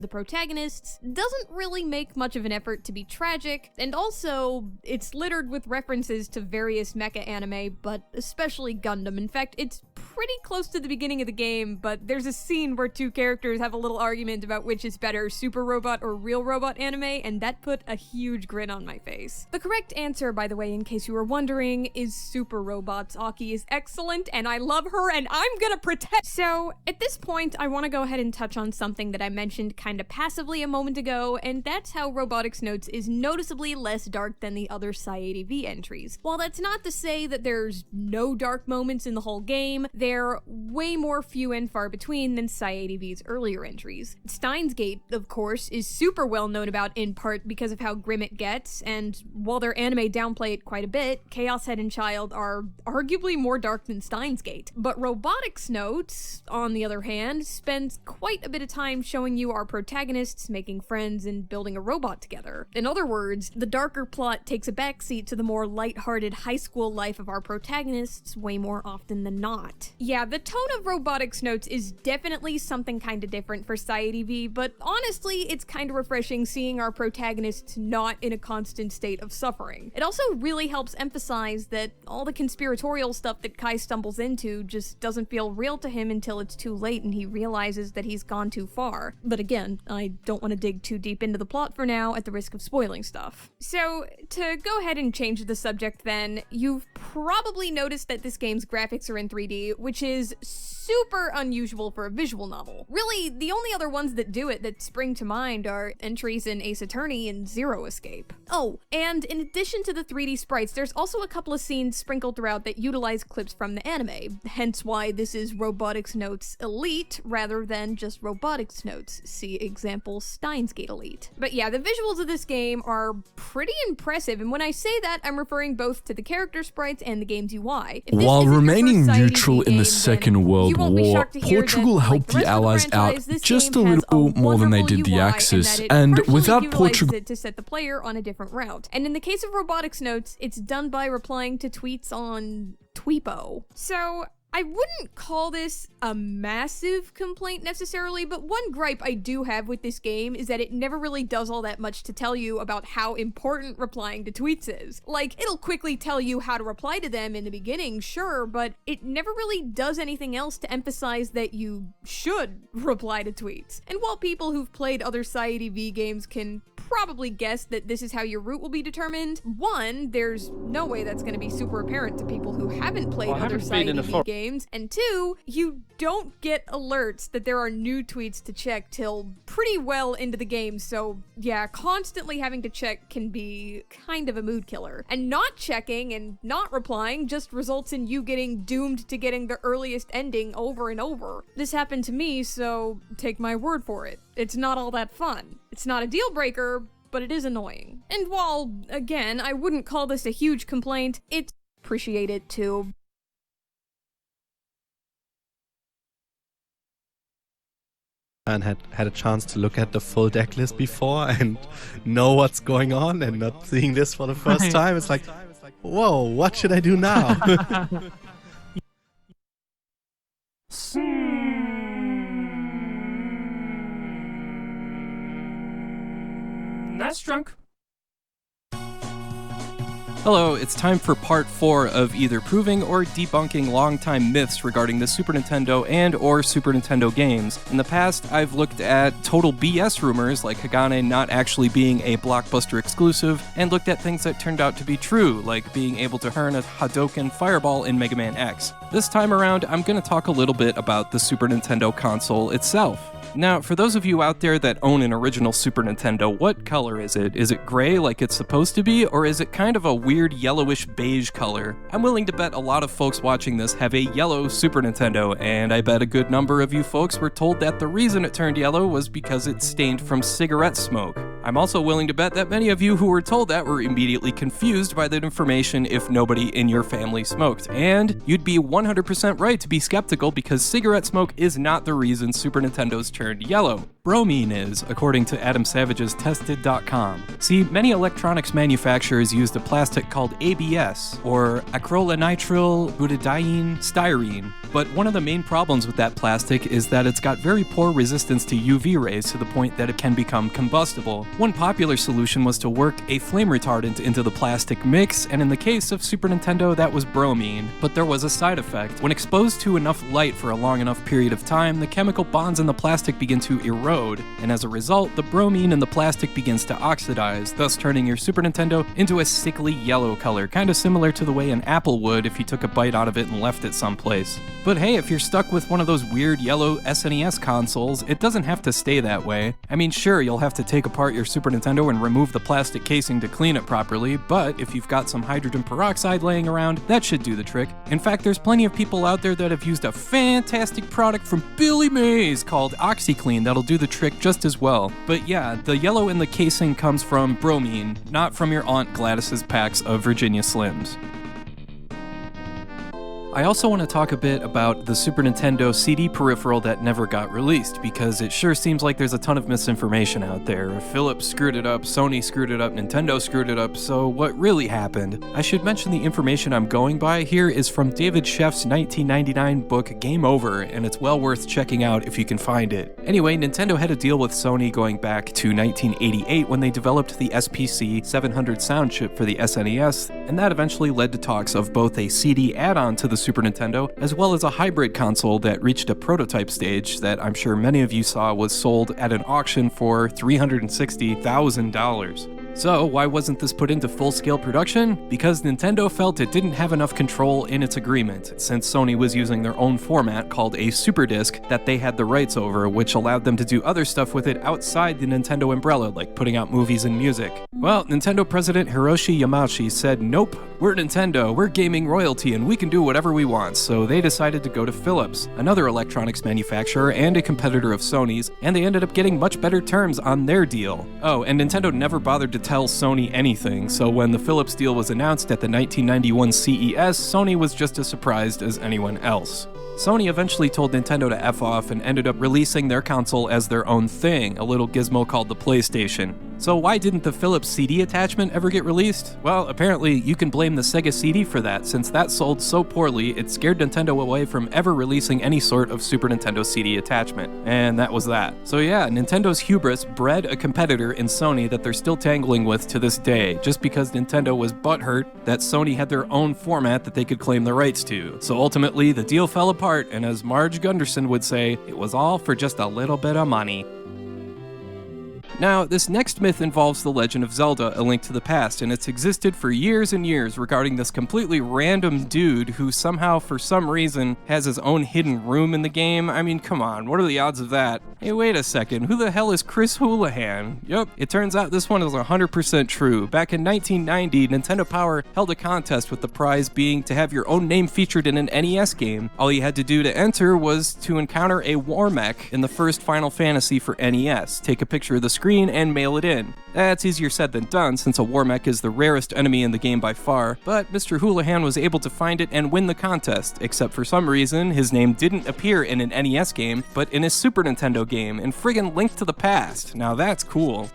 the protagonists, doesn't really make much of an effort to be tragic, and also, it's littered with references to various mecha anime, but especially Gundam. In fact, it's pretty close to the beginning of the game, but there's a scene where two characters have a little argument about which is better, Super Robot or Real Robot anime, and that put a huge grin on my face. The correct answer, by the way, in case you were wondering, is Super Robots. Aki is excellent, and I love her, and I'm gonna protect— So, at this point, I want to go ahead and touch on something that I mentioned kinda passively a moment ago, and that's how Robotics Notes is noticeably less dark than the other Psy-ADV entries. While that's not to say that there's no dark moments in the whole game, they're way more few and far between than Psy-ADV's earlier entries. Steins Gate, of course, is super well known about in part because of how grim it gets, and while their anime downplay it quite a bit, Chaos Head and Child are arguably more dark than Steins Gate. But Robotics Notes, on the other hand, spends quite a bit of time showing you our protagonists making friends and building a robot together. In other words, the darker plot takes a backseat to the more lighthearted high school life of our protagonists way more often than not. Yeah, the tone of Robotics Notes is definitely something kinda different for Psy-ADV, but honestly, it's kinda refreshing seeing our protagonists not in a constant state of suffering. It also really helps emphasize that all the conspiratorial stuff that Kai stumbles into just doesn't feel real to him until it's too late and he realizes that he's gone too far. But again, I don't want to dig too deep into the plot for now at the risk of spoiling stuff. So, to go ahead and change the subject then, you've probably noticed that this game's graphics are in 3D, which is super unusual for a visual novel. Really, the only other ones that do it that spring to mind are entries in Ace Attorney and Zero Escape. Oh, and in addition to the 3D sprites, there's also a couple of scenes sprinkled throughout that utilize clips from the anime, hence why this is Robotics Notes Elite rather than just Robotics Notes. See example Steins Gate Elite. But yeah, the visuals of this game are pretty impressive, and when I say that, I'm referring both to the character sprites and the game's UI. While remaining neutral in the Second World War, Portugal helped the Allies out just a little more than they did the Axis, and without Portugal to set the player on a different route. And in the case of Robotics Notes, it's done by replying to tweets on Tweepo. So, I wouldn't call this a massive complaint necessarily, but one gripe I do have with this game is that it never really does all that much to tell you about how important replying to tweets is. Like, it'll quickly tell you how to reply to them in the beginning, sure, but it never really does anything else to emphasize that you should reply to tweets. And while people who've played other Psy-ADV games can probably guess that this is how your route will be determined, one, there's no way that's going to be super apparent to people who haven't played other Psy-ADV games, and two, you don't get alerts that there are new tweets to check till pretty well into the game, so yeah, constantly having to check can be kind of a mood killer. And not checking and not replying just results in you getting doomed to getting the earliest ending over and over. This happened to me, so take my word for it. It's not all that fun. It's not a deal breaker, but it is annoying. And while, again, I wouldn't call this a huge complaint, it's appreciated too. And had a chance to look at the full deck list before and know what's going on, and not seeing this for the first time, it's like, whoa, what should I do now? That's drunk. Hello, it's time for part 4 of either proving or debunking longtime myths regarding the Super Nintendo and or Super Nintendo games. In the past, I've looked at total BS rumors like Hagane not actually being a Blockbuster exclusive, and looked at things that turned out to be true, like being able to turn a Hadouken fireball in Mega Man X. This time around, I'm going to talk a little bit about the Super Nintendo console itself. Now, for those of you out there that own an original Super Nintendo, what color is it? Is it gray like it's supposed to be, or is it kind of a weird yellowish beige color? I'm willing to bet a lot of folks watching this have a yellow Super Nintendo, and I bet a good number of you folks were told that the reason it turned yellow was because it stained from cigarette smoke. I'm also willing to bet that many of you who were told that were immediately confused by that information if nobody in your family smoked. And you'd be 100% right to be skeptical, because cigarette smoke is not the reason Super Nintendos turned yellow. bromine is, according to Adam Savage's Tested.com. See, many electronics manufacturers use a plastic called ABS, or acrylonitrile butadiene styrene. But one of the main problems with that plastic is that it's got very poor resistance to UV rays to the point that it can become combustible. One popular solution was to work a flame retardant into the plastic mix, and in the case of Super Nintendo, that was bromine. But there was a side effect. When exposed to enough light for a long enough period of time, the chemical bonds in the plastic begin to erode, and as a result, the bromine in the plastic begins to oxidize, thus turning your Super Nintendo into a sickly yellow color, kind of similar to the way an apple would if you took a bite out of it and left it someplace. But hey, if you're stuck with one of those weird yellow SNES consoles, it doesn't have to stay that way. I mean, sure, you'll have to take apart your Super Nintendo and remove the plastic casing to clean it properly, but if you've got some hydrogen peroxide laying around, that should do the trick. In fact, there's plenty of people out there that have used a fantastic product from Billy Mays called OxyClean that'll do the trick just as well. But yeah, the yellow in the casing comes from bromine, not from your Aunt Gladys's packs of Virginia Slims. I also want to talk a bit about the Super Nintendo CD peripheral that never got released, because it sure seems like there's a ton of misinformation out there. Philips screwed it up, Sony screwed it up, Nintendo screwed it up, so what really happened? I should mention the information I'm going by here is from David Sheff's 1999 book Game Over, and it's well worth checking out if you can find it. Anyway, Nintendo had a deal with Sony going back to 1988 when they developed the SPC 700 sound chip for the SNES, and that eventually led to talks of both a CD add-on to the Super Nintendo, as well as a hybrid console that reached a prototype stage that I'm sure many of you saw was sold at an auction for $360,000. So, why wasn't this put into full-scale production? Because Nintendo felt it didn't have enough control in its agreement, since Sony was using their own format called a Super Disc that they had the rights over, which allowed them to do other stuff with it outside the Nintendo umbrella, like putting out movies and music. Well, Nintendo president Hiroshi Yamauchi said, nope, we're Nintendo, we're gaming royalty, and we can do whatever we want, so they decided to go to Philips, another electronics manufacturer and a competitor of Sony's, and they ended up getting much better terms on their deal. Oh, and Nintendo never bothered to tell Sony anything, so when the Philips deal was announced at the 1991 CES, Sony was just as surprised as anyone else. Sony eventually told Nintendo to F off and ended up releasing their console as their own thing, a little gizmo called the PlayStation. So why didn't the Philips CD attachment ever get released? Well, apparently you can blame the Sega CD for that, since that sold so poorly it scared Nintendo away from ever releasing any sort of Super Nintendo CD attachment. And that was that. So yeah, Nintendo's hubris bred a competitor in Sony that they're still tangling with to this day, just because Nintendo was butthurt that Sony had their own format that they could claim the rights to. So ultimately, the deal fell apart, and as Marge Gunderson would say, it was all for just a little bit of money. Now, this next myth involves The Legend of Zelda: A Link to the Past, and it's existed for years and years regarding this completely random dude who somehow, for some reason, has his own hidden room in the game. I mean, come on, what are the odds of that? Hey, wait a second, who the hell is Chris Houlihan? Yup, it turns out this one is 100% true. Back in 1990, Nintendo Power held a contest with the prize being to have your own name featured in an NES game. All you had to do to enter was to encounter a war mech in the first Final Fantasy for NES, take a picture of the screen, and mail it in. That's easier said than done, since a war mech is the rarest enemy in the game by far, but Mr. Houlihan was able to find it and win the contest, except for some reason his name didn't appear in an NES game, but in a Super Nintendo game, in friggin' Link to the Past. Now that's cool.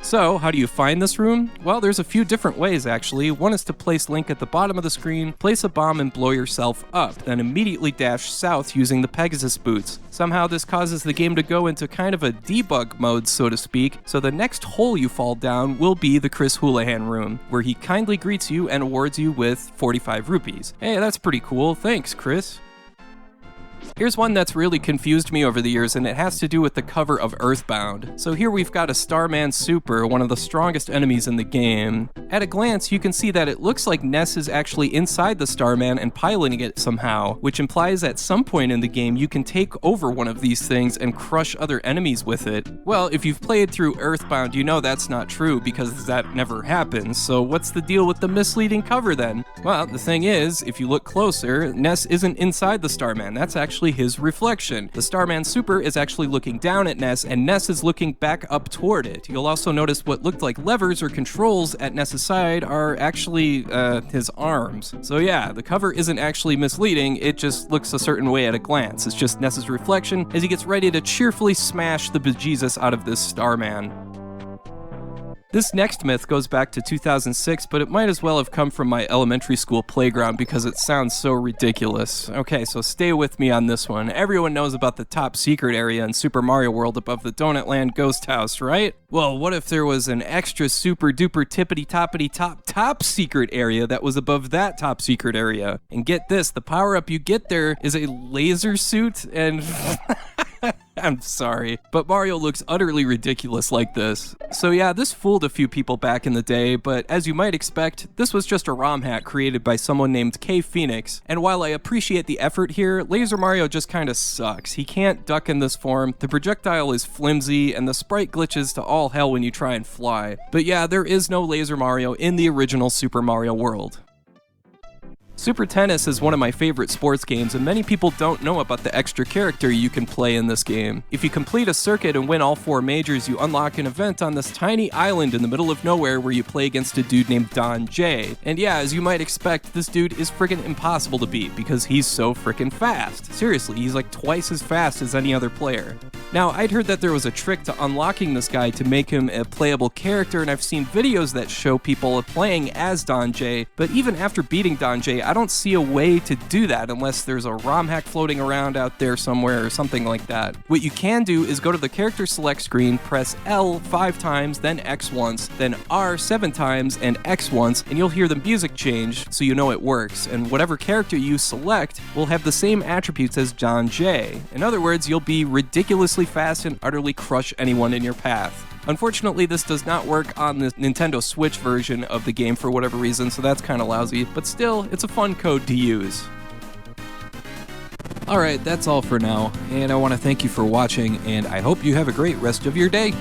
So, how do you find this room? Well, there's a few different ways actually. One is to place Link at the bottom of the screen, place a bomb and blow yourself up, then immediately dash south using the Pegasus boots. Somehow this causes the game to go into kind of a debug mode, so to speak, so the next hole you fall down will be the Chris Houlihan room, where he kindly greets you and awards you with 45 rupees. Hey, that's pretty cool, thanks Chris. Here's one that's really confused me over the years, and it has to do with the cover of Earthbound. So here we've got a Starman Super, one of the strongest enemies in the game. At a glance, you can see that it looks like Ness is actually inside the Starman and piloting it somehow, which implies at some point in the game you can take over one of these things and crush other enemies with it. Well, if you've played through Earthbound, you know that's not true because that never happens, so what's the deal with the misleading cover then? Well, the thing is, if you look closer, Ness isn't inside the Starman, that's actually actually his reflection. The Starman Super is actually looking down at Ness, and Ness is looking back up toward it. You'll also notice what looked like levers or controls at Ness's side are actually, his arms. So yeah, the cover isn't actually misleading, it just looks a certain way at a glance. It's just Ness's reflection as he gets ready to cheerfully smash the bejesus out of this Starman. This next myth goes back to 2006, but it might as well have come from my elementary school playground because it sounds so ridiculous. Okay, so stay with me on this one. Everyone knows about the top secret area in Super Mario World above the Donut Land Ghost House, right? Well, what if there was an extra super duper tippity toppity top secret area that was above that top secret area? And get this, the power-up you get there is a laser suit and... I'm sorry, but Mario looks utterly ridiculous like this. So yeah, this fooled a few people back in the day, but as you might expect, this was just a ROM hack created by someone named K Phoenix, and while I appreciate the effort here, Laser Mario just kinda sucks. He can't duck in this form, the projectile is flimsy, and the sprite glitches to all hell when you try and fly. But yeah, there is no Laser Mario in the original Super Mario World. Super Tennis is one of my favorite sports games, and many people don't know about the extra character you can play in this game. If you complete a circuit and win all 4 majors, you unlock an event on this tiny island in the middle of nowhere where you play against a dude named Don J. And yeah, as you might expect, this dude is freaking impossible to beat because he's so freaking fast. Seriously, he's like twice as fast as any other player. Now, I'd heard that there was a trick to unlocking this guy to make him a playable character, and I've seen videos that show people playing as Don J, but even after beating Don J, I don't see a way to do that unless there's a ROM hack floating around out there somewhere or something like that. What you can do is go to the character select screen, press L 5 times, then X once, then R 7 times, and X once, and you'll hear the music change so you know it works, and whatever character you select will have the same attributes as Don J. In other words, you'll be ridiculously fast and utterly crush anyone in your path. Unfortunately, this does not work on the Nintendo Switch version of the game for whatever reason, so that's kind of lousy, but still, it's a fun code to use. Alright, that's all for now, and I want to thank you for watching, and I hope you have a great rest of your day.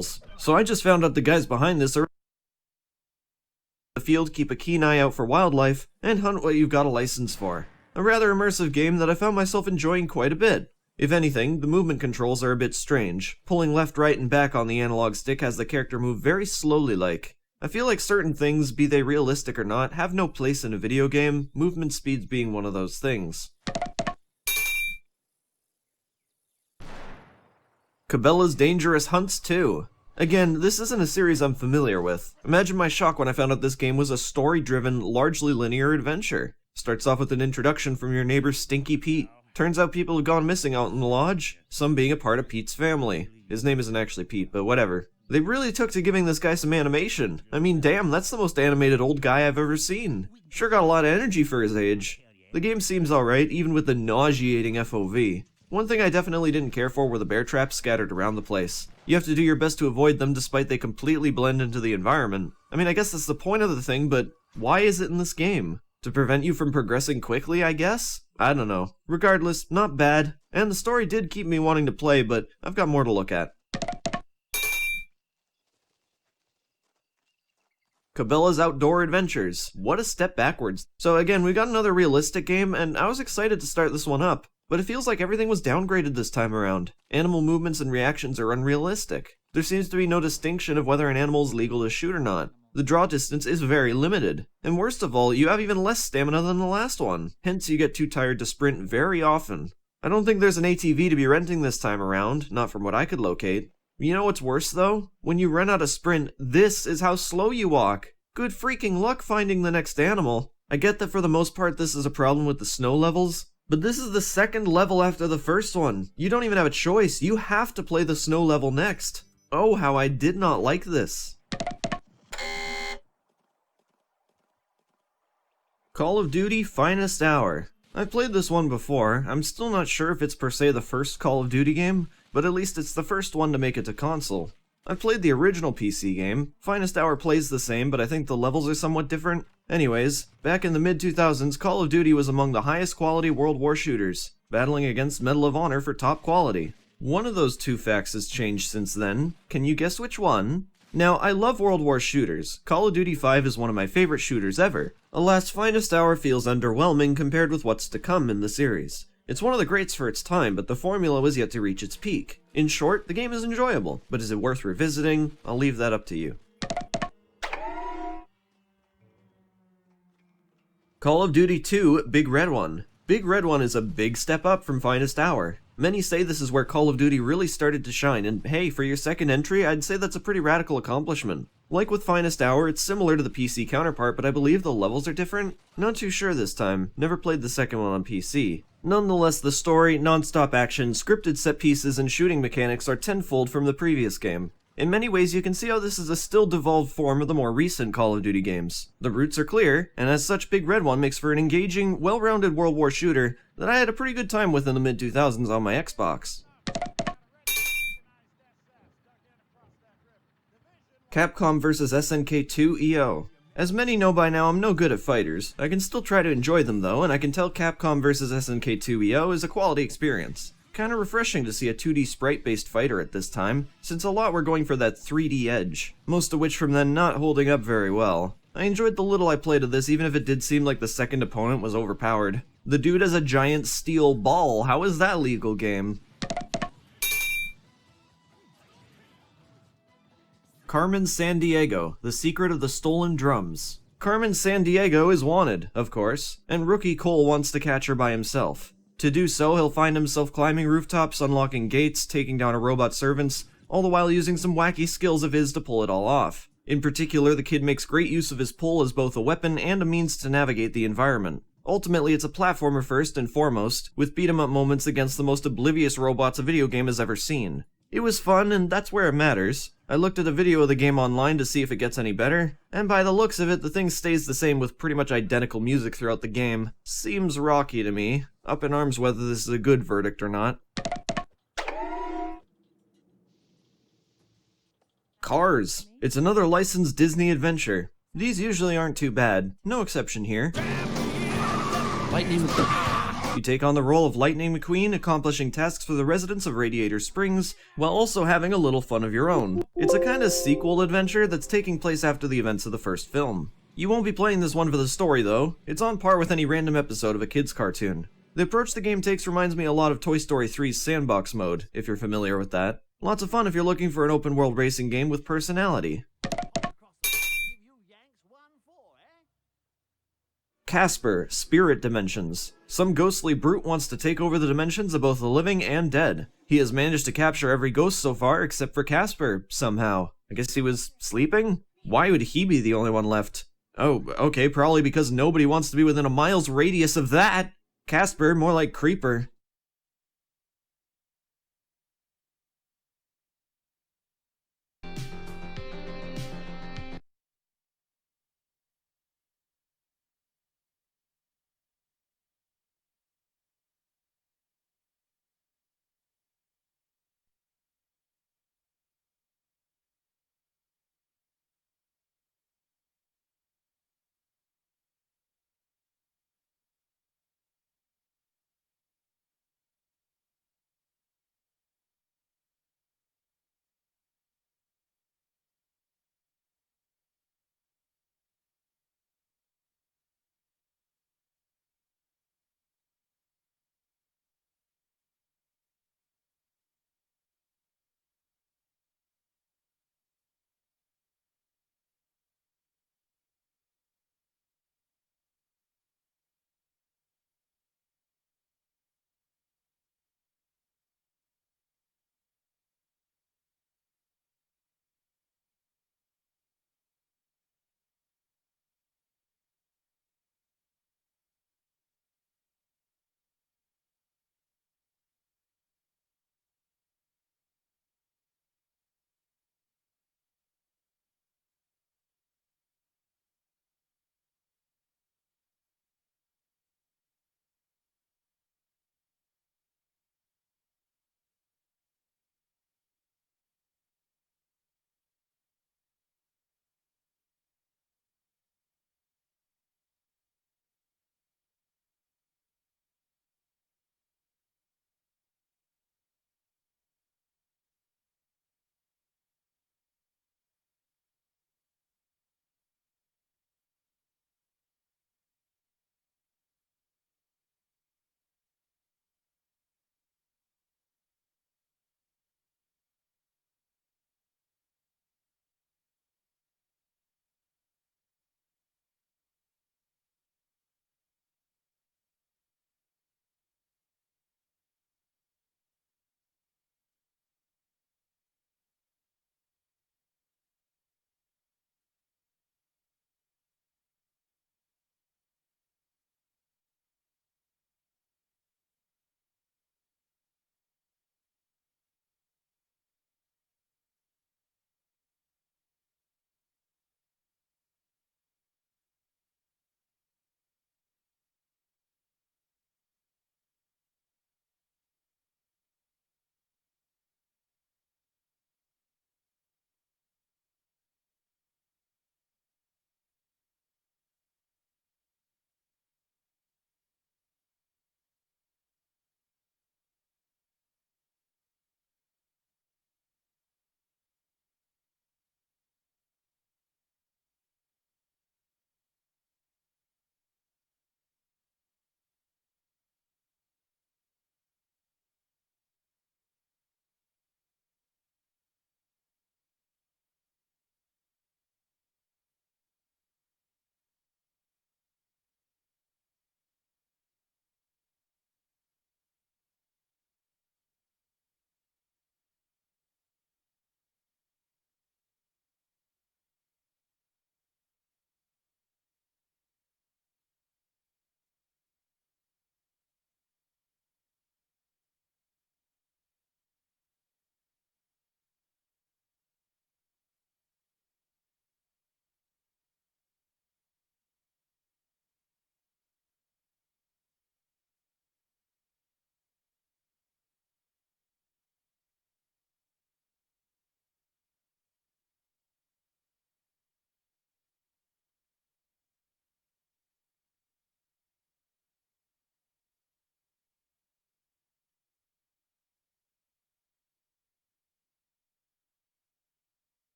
So I just found out the guys behind this are the field, keep a keen eye out for wildlife, and hunt what you've got a license for. A rather immersive game that I found myself enjoying quite a bit. If anything, the movement controls are a bit strange. Pulling left, right, and back on the analog stick has the character move very slowly like. I feel like certain things, be they realistic or not, have no place in a video game, movement speeds being one of those things. Cabela's Dangerous Hunts 2. Again, this isn't a series I'm familiar with. Imagine my shock when I found out this game was a story-driven, largely linear adventure. Starts off with an introduction from your neighbor Stinky Pete. Turns out people have gone missing out in the lodge, some being a part of Pete's family. His name isn't actually Pete, but whatever. They really took to giving this guy some animation. I mean, damn, that's the most animated old guy I've ever seen. Sure got a lot of energy for his age. The game seems alright, even with the nauseating FOV. One thing I definitely didn't care for were the bear traps scattered around the place. You have to do your best to avoid them despite they completely blend into the environment. I mean, I guess that's the point of the thing, but why is it in this game? To prevent you from progressing quickly, I guess? I don't know. Regardless, not bad. And the story did keep me wanting to play, but I've got more to look at. Cabela's Outdoor Adventures. What a step backwards. So again, we got another realistic game, and I was excited to start this one up. But it feels like everything was downgraded this time around. Animal movements and reactions are unrealistic. There seems to be no distinction of whether an animal is legal to shoot or not. The draw distance is very limited. And worst of all, you have even less stamina than the last one. Hence, you get too tired to sprint very often. I don't think there's an ATV to be renting this time around, not from what I could locate. You know what's worse though? When you run out of sprint, this is how slow you walk. Good freaking luck finding the next animal. I get that for the most part this is a problem with the snow levels, but this is the second level after the first one. You don't even have a choice. You have to play the snow level next. Oh, how I did not like this. Call of Duty Finest Hour. I've played this one before. I'm still not sure if it's per se the first Call of Duty game, but at least it's the first one to make it to console. I played the original PC game. Finest Hour plays the same, but I think the levels are somewhat different. Anyways, back in the mid-2000s, Call of Duty was among the highest quality World War shooters, battling against Medal of Honor for top quality. One of those two facts has changed since then. Can you guess which one? Now, I love World War shooters. Call of Duty 5 is one of my favorite shooters ever. Alas, Finest Hour feels underwhelming compared with what's to come in the series. It's one of the greats for its time, but the formula was yet to reach its peak. In short, the game is enjoyable, but is it worth revisiting? I'll leave that up to you. Call of Duty 2 Big Red One. Big Red One is a big step up from Finest Hour. Many say this is where Call of Duty really started to shine, and hey, for your second entry, I'd say that's a pretty radical accomplishment. Like with Finest Hour, it's similar to the PC counterpart, but I believe the levels are different? Not too sure this time. Never played the second one on PC. Nonetheless, the story, non-stop action, scripted set pieces, and shooting mechanics are tenfold from the previous game. In many ways, you can see how this is a still devolved form of the more recent Call of Duty games. The roots are clear, and as such, Big Red One makes for an engaging, well-rounded World War shooter that I had a pretty good time with in the mid-2000s on my Xbox. Capcom vs SNK 2 EO. As many know by now, I'm no good at fighters. I can still try to enjoy them though, and I can tell Capcom vs SNK 2 EO is a quality experience. Kinda refreshing to see a 2D sprite-based fighter at this time, since a lot were going for that 3D edge, most of which from then not holding up very well. I enjoyed the little I played of this, even if it did seem like the second opponent was overpowered. The dude has a giant steel ball. How is that legal game? Carmen Sandiego, The Secret of the Stolen Drums. Carmen Sandiego is wanted, of course, and rookie Cole wants to catch her by himself. To do so, he'll find himself climbing rooftops, unlocking gates, taking down robot servants, all the while using some wacky skills of his to pull it all off. In particular, the kid makes great use of his pole as both a weapon and a means to navigate the environment. Ultimately, it's a platformer first and foremost, with beat-em-up moments against the most oblivious robots a video game has ever seen. It was fun, and that's where it matters. I looked at a video of the game online to see if it gets any better, and by the looks of it, the thing stays the same with pretty much identical music throughout the game. Seems rocky to me. Up in arms whether this is a good verdict or not. Cars. It's another licensed Disney adventure. These usually aren't too bad. No exception here. Lightning. You take on the role of Lightning McQueen, accomplishing tasks for the residents of Radiator Springs, while also having a little fun of your own. It's a kind of sequel adventure that's taking place after the events of the first film. You won't be playing this one for the story though, it's on par with any random episode of a kid's cartoon. The approach the game takes reminds me a lot of Toy Story 3's sandbox mode, if you're familiar with that. Lots of fun if you're looking for an open world racing game with personality. Casper, Spirit Dimensions. Some ghostly brute wants to take over the dimensions of both the living and dead. He has managed to capture every ghost so far except for Casper, somehow. I guess he was sleeping? Why would he be the only one left? Oh, okay, probably because nobody wants to be within a mile's radius of that! Casper, more like Creeper.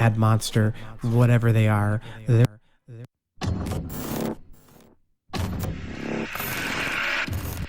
ad monster, whatever they are.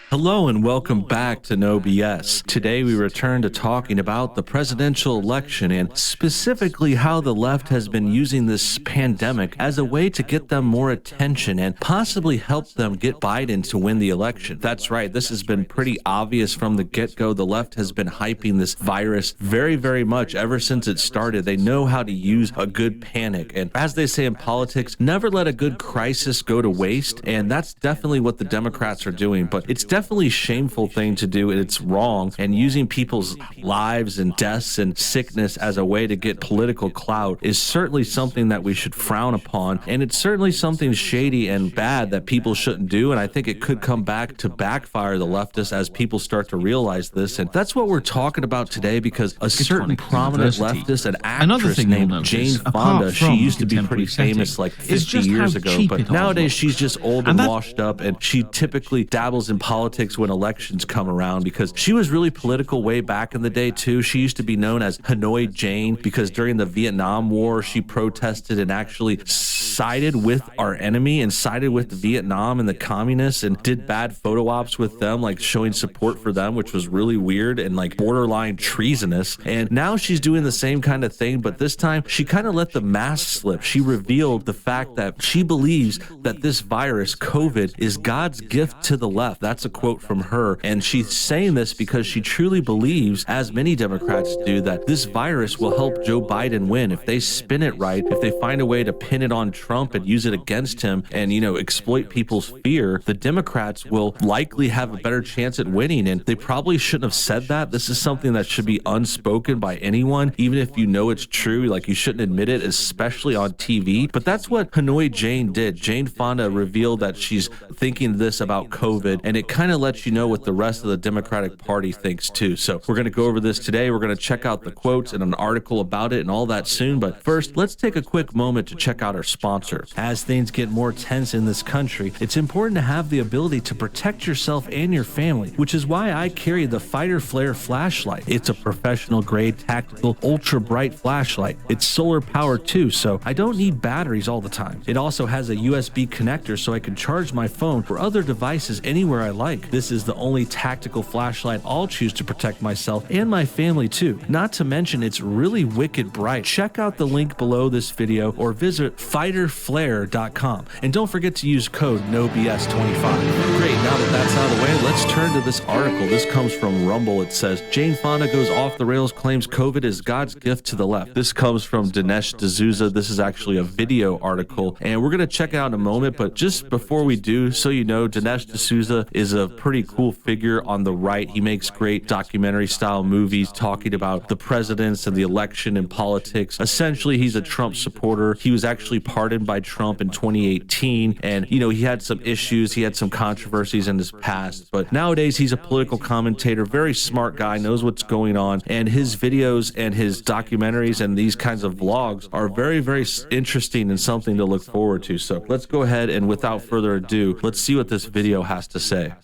Hello and welcome back to No BS. Today we return to talking about the presidential election and specifically how the left has been using this pandemic as a way to get them more attention and possibly help them get Biden to win the election. That's right, this has been pretty obvious from the get-go. The left has been hyping this virus very, very much ever since it started. They know how to use a good panic. And as they say in politics, never let a good crisis go to waste. And that's definitely what the Democrats are doing. But it's definitely a shameful thing to do, and it's wrong, and using people's lives and deaths and sickness as a way to get political clout is certainly something that we should frown upon, and it's certainly something shady and bad that people shouldn't do, and I think it could come back to backfire the leftists as people start to realize this. And that's what we're talking about today, because a certain prominent leftist, an actress named Jane Fonda, she used to be pretty famous like 50 years ago, but nowadays she's just old and washed up, and she typically dabbles in politics when elections come around because she was really political way back in the day too. She used to be known as Hanoi Jane because during the Vietnam War she protested and actually sided with our enemy and sided with Vietnam and the communists and did bad photo ops with them, like showing support for them, which was really weird and like borderline treasonous. And now she's doing the same kind of thing, but this time she kind of let the mask slip. She revealed the fact that she believes that this virus, COVID, is God's gift to the left. That's a quote from her, and she's saying this because she truly believes, as many Democrats do, that this virus will help Joe Biden win. If they spin it right, if they find a way to pin it on Trump and use it against him and, you know, exploit people's fear, the Democrats will likely have a better chance at winning. And they probably shouldn't have said that. This is something that should be unspoken by anyone, even if you know it's true. Like, you shouldn't admit it, especially on TV. But that's what Hanoi Jane did. Jane Fonda revealed that she's thinking this about COVID, and it kind of lets you know what the rest of the Democratic Party thinks too. So we're going to go over this today. We're going to check out the quotes and an article about it and all that soon. But first, let's take a quick moment to check out our sponsor. As things get more tense in this country, it's important to have the ability to protect yourself and your family, which is why I carry the Fighter Flare flashlight. It's a professional grade, tactical, ultra bright flashlight. It's solar powered too, so I don't need batteries all the time. It also has a USB connector so I can charge my phone or other devices anywhere I like. This is the only tactical flashlight I'll choose to protect myself and my family too. Not to mention it's really wicked bright. Check out the link below this video or visit fighterflare.com. And don't forget to use code NOBS25. Great, now that that's out of the way, let's turn to this article. This comes from Rumble. It says, Jane Fonda goes off the rails, claims COVID is God's gift to the left. This comes from Dinesh D'Souza. This is actually a video article, and we're going to check it out in a moment. But just before we do, so you know, Dinesh D'Souza is a pretty cool figure on the right. He makes great documentary style movies talking about the presidents and the election and politics. Essentially, he's a Trump supporter. He was actually pardoned by Trump in 2018, and you know, he had some issues, he had some controversies in his past, but nowadays he's a political commentator, very smart guy, knows what's going on, and his videos and his documentaries and these kinds of vlogs are very, very interesting and something to look forward to. So let's go ahead and without further ado, let's see what this video has to say.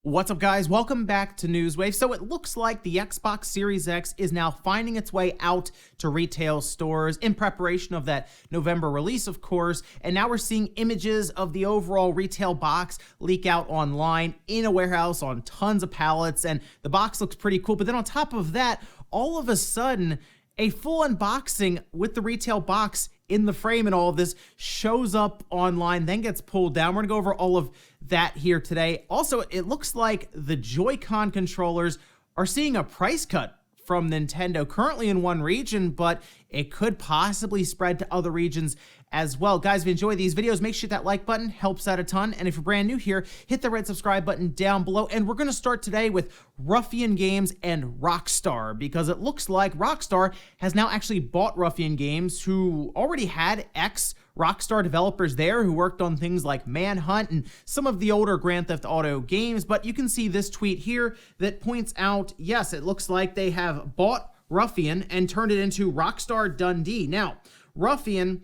What's up, guys? Welcome back to Newswave. So it looks like the Xbox Series X is now finding its way out to retail stores in preparation of that November release, of course. And now we're seeing images of the overall retail box leak out online in a warehouse on tons of pallets. And the box looks pretty cool. But then on top of that, all of a sudden, a full unboxing with the retail box in the frame and all of this shows up online, then gets pulled down. We're gonna go over all of that here today. Also, it looks like the Joy-Con controllers are seeing a price cut from Nintendo, currently in one region, but it could possibly spread to other regions as well. Guys, if you enjoy these videos, make sure that like button helps out a ton. And if you're brand new here, hit the red subscribe button down below. And we're going to start today with Ruffian Games and Rockstar, because it looks like Rockstar has now actually bought Ruffian Games, who already had ex-Rockstar developers there who worked on things like Manhunt and some of the older Grand Theft Auto games. But you can see this tweet here that points out, yes, it looks like they have bought Ruffian and turned it into Rockstar Dundee. Now, Ruffian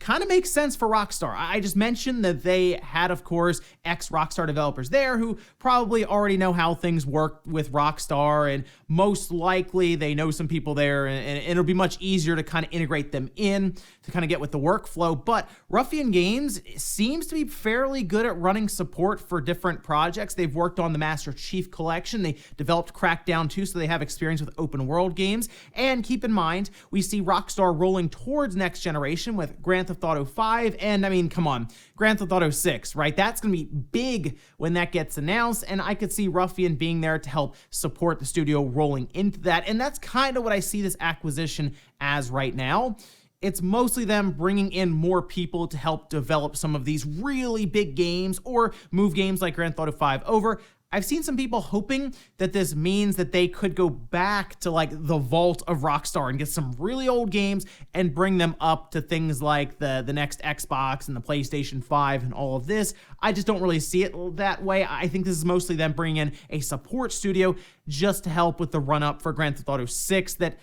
kind of makes sense for Rockstar. I just mentioned that they had, of course, ex-Rockstar developers there who probably already know how things work with Rockstar, and most likely they know some people there, and it'll be much easier to kind of integrate them in to kind of get with the workflow. But Ruffian Games seems to be fairly good at running support for different projects. They've worked on the Master Chief Collection. They developed Crackdown 2, so they have experience with open world games. And keep in mind, we see Rockstar rolling towards next generation with Grand Theft Auto 5, and I mean, come on, Grand Theft Auto 6, right? That's going to be big when that gets announced, and I could see Ruffian being there to help support the studio rolling into that, and that's kind of what I see this acquisition as right now. It's mostly them bringing in more people to help develop some of these really big games or move games like Grand Theft Auto 5 over. I've seen some people hoping that this means that they could go back to like the vault of Rockstar and get some really old games and bring them up to things like the next Xbox and the PlayStation 5 and all of this. I just don't really see it that way. I think this is mostly them bringing in a support studio just to help with the run-up for Grand Theft Auto 6 that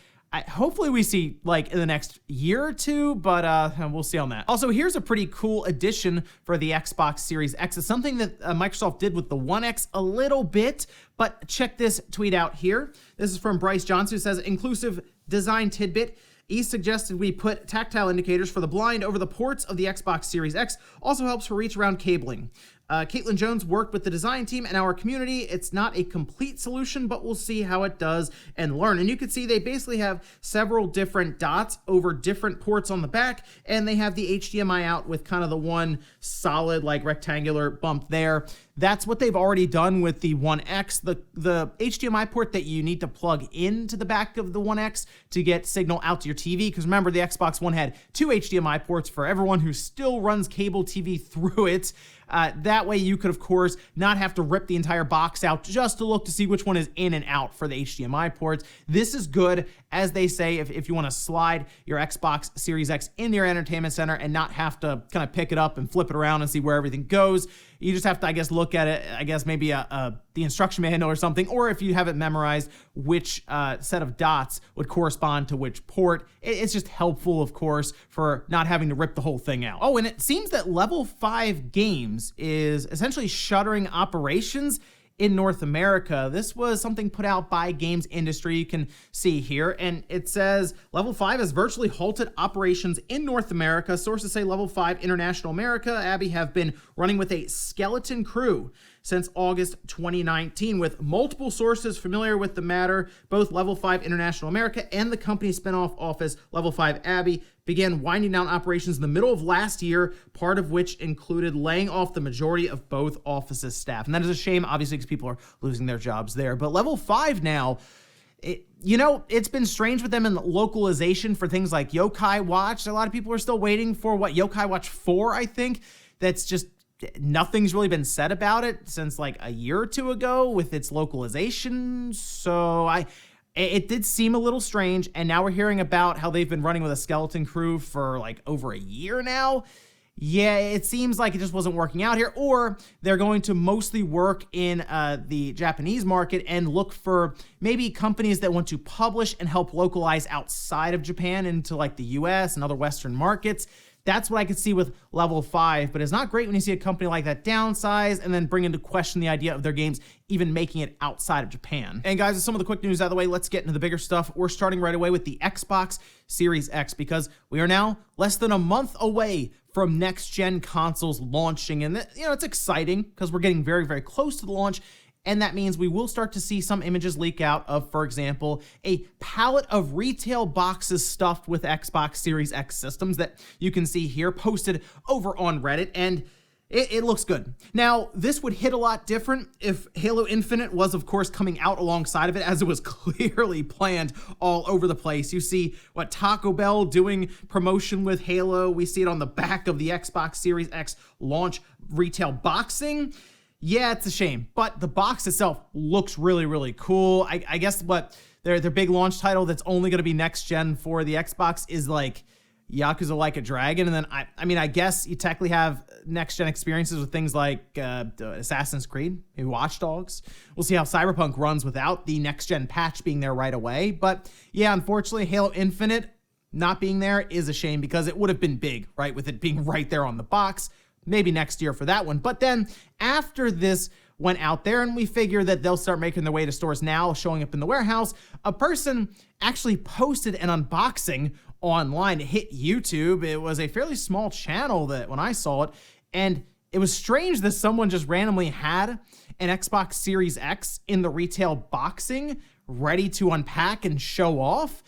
hopefully we see like in the next year or two, but we'll see on that. Also, here's a pretty cool addition for the Xbox Series X. It's something that Microsoft did with the One X a little bit, but check this tweet out here. This is from Bryce Johnson, who says, inclusive design tidbit. He suggested we put tactile indicators for the blind over the ports of the Xbox Series X. Also helps for reach around cabling. Caitlin Jones worked with the design team and our community. It's not a complete solution, but we'll see how it does and learn. And you can see they basically have several different dots over different ports on the back, and they have the HDMI out with kind of the one solid like rectangular bump there. That's what they've already done with the One X. The HDMI port that you need to plug into the back of the One X to get signal out to your TV, because remember the Xbox One had 2 HDMI ports for everyone who still runs cable TV through it. That way you could, of course, not have to rip the entire box out just to look to see which one is in and out for the HDMI ports. This is good, as they say, if you want to slide your Xbox Series X in your entertainment center and not have to kind of pick it up and flip it around and see where everything goes. You just have to, I guess, look at it, I guess maybe the instruction manual or something, or if you have it memorized, which set of dots would correspond to which port. It's just helpful, of course, for not having to rip the whole thing out. Oh, and it seems that Level 5 Games is essentially shuttering operations in North America. This was something put out by Games Industry, you can see here, and it says Level 5 has virtually halted operations in North America. Sources say Level 5 International America, Abby, have been running with a skeleton crew since August 2019, with multiple sources familiar with the matter. Both Level 5 International America and the company spinoff office Level 5 Abby began winding down operations in the middle of last year, part of which included laying off the majority of both offices' staff. And that is a shame, obviously, because people are losing their jobs there. But Level 5 now, it's been strange with them in localization for things like Yokai Watch. A lot of people are still waiting for Yokai Watch 4, I think. That's just nothing's really been said about it since like a year or two ago with its localization. So it did seem a little strange, and now we're hearing about how they've been running with a skeleton crew for like over a year now. Yeah, it seems like it just wasn't working out here, or they're going to mostly work in the Japanese market and look for maybe companies that want to publish and help localize outside of Japan into like the US and other Western markets. That's what I could see with Level 5, but it's not great when you see a company like that downsize and then bring into question the idea of their games even making it outside of Japan. And guys, with some of the quick news out of the way, let's get into the bigger stuff. We're starting right away with the Xbox Series X, because we are now less than a month away from next-gen consoles launching. And it's exciting because we're getting very, very close to the launch. And that means we will start to see some images leak out of, for example, a pallet of retail boxes stuffed with Xbox Series X systems that you can see here posted over on Reddit, and it looks good. Now, this would hit a lot different if Halo Infinite was, of course, coming out alongside of it, as it was clearly planned all over the place. You see Taco Bell doing promotion with Halo. We see it on the back of the Xbox Series X launch retail boxing. Yeah, it's a shame, but the box itself looks really, really cool. I guess their big launch title that's only going to be next gen for the Xbox is like Yakuza Like a Dragon, and then I guess you technically have next gen experiences with things like Assassin's Creed, maybe Watch Dogs. We'll see how Cyberpunk runs without the next gen patch being there right away. But yeah, unfortunately, Halo Infinite, not being there is a shame because it would have been big, right? With it being right there on the box. Maybe next year for that one. But then after this went out there and we figure that they'll start making their way to stores now, showing up in the warehouse, a person actually posted an unboxing online. It hit YouTube. It was a fairly small channel that when I saw it, and it was strange that someone just randomly had an Xbox Series X in the retail boxing ready to unpack and show off.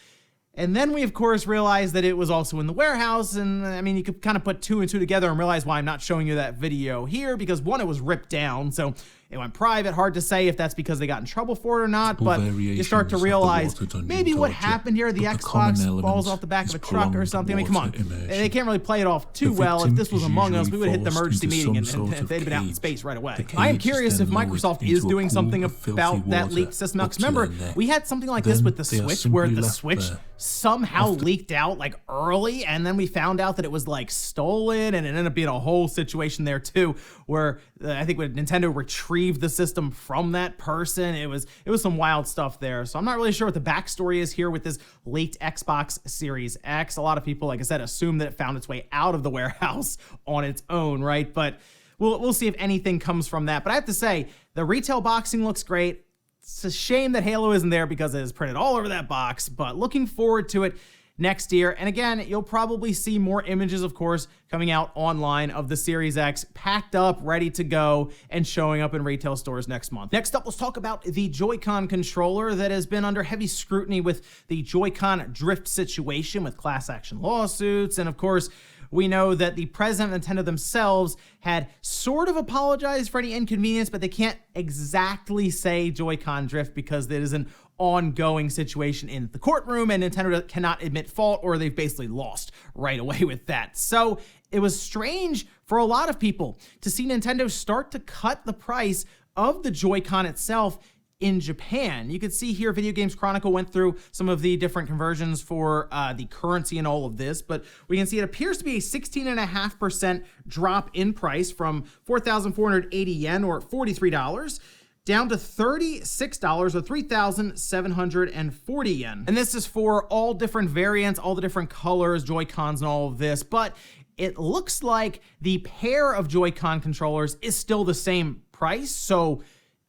And then we, of course, realized that it was also in the warehouse. And I mean, you could kind of put two and two together and realize why I'm not showing you that video here, because one, it was ripped down. So it went private. Hard to say if that's because they got in trouble for it or not, but you start to realize maybe what happened here, the Xbox falls off the back of a truck or something. I mean, come on. They can't really play it off too well. If this was Among Us, we would have hit the emergency meeting and they'd been out in space right away. I am curious if Microsoft is doing something about that leaked system. Because remember, we had something like this with the Switch, where the Switch somehow leaked out like early, and then we found out that it was like stolen, and it ended up being a whole situation there too, where I think when Nintendo retrieved the system from that person, it was some wild stuff there. So I'm not really sure what the backstory is here with this leaked Xbox Series X. A lot of people, like I said, assume that it found its way out of the warehouse on its own, right? But we'll see if anything comes from that. But I have to say, the retail boxing looks great. It's a shame that Halo isn't there because it is printed all over that box, but looking forward to it next year. And again, you'll probably see more images, of course, coming out online of the Series X packed up, ready to go, and showing up in retail stores next month. Next up, let's talk about the Joy-Con controller that has been under heavy scrutiny with the Joy-Con drift situation with class action lawsuits. And of course, we know that the president of Nintendo themselves had sort of apologized for any inconvenience, but they can't exactly say Joy-Con drift because it is an ongoing situation in the courtroom and Nintendo cannot admit fault, or they've basically lost right away with that. So it was strange for a lot of people to see Nintendo start to cut the price of the Joy-Con itself in Japan. You could see here Video Games Chronicle went through some of the different conversions for the currency and all of this, but we can see it appears to be a 16.5% drop in price from 4,480 yen or $43 down to $36 or 3,740 yen. And this is for all different variants, all the different colors, Joy-Cons and all of this, but it looks like the pair of Joy-Con controllers is still the same price. So